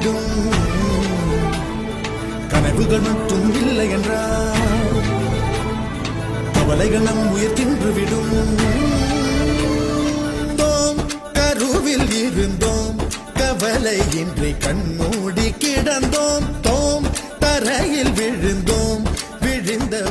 விடும். கனவுகள் மட்டும் இல்லை என்றால் கவலைகள் நம் உயிர் தின்றுவிடும். தோம் கருவில் இருந்தோம், கவலை இன்றி கண்மூடி கிடந்தோம். தோம் தரையில் விழுந்தோம், விழுந்த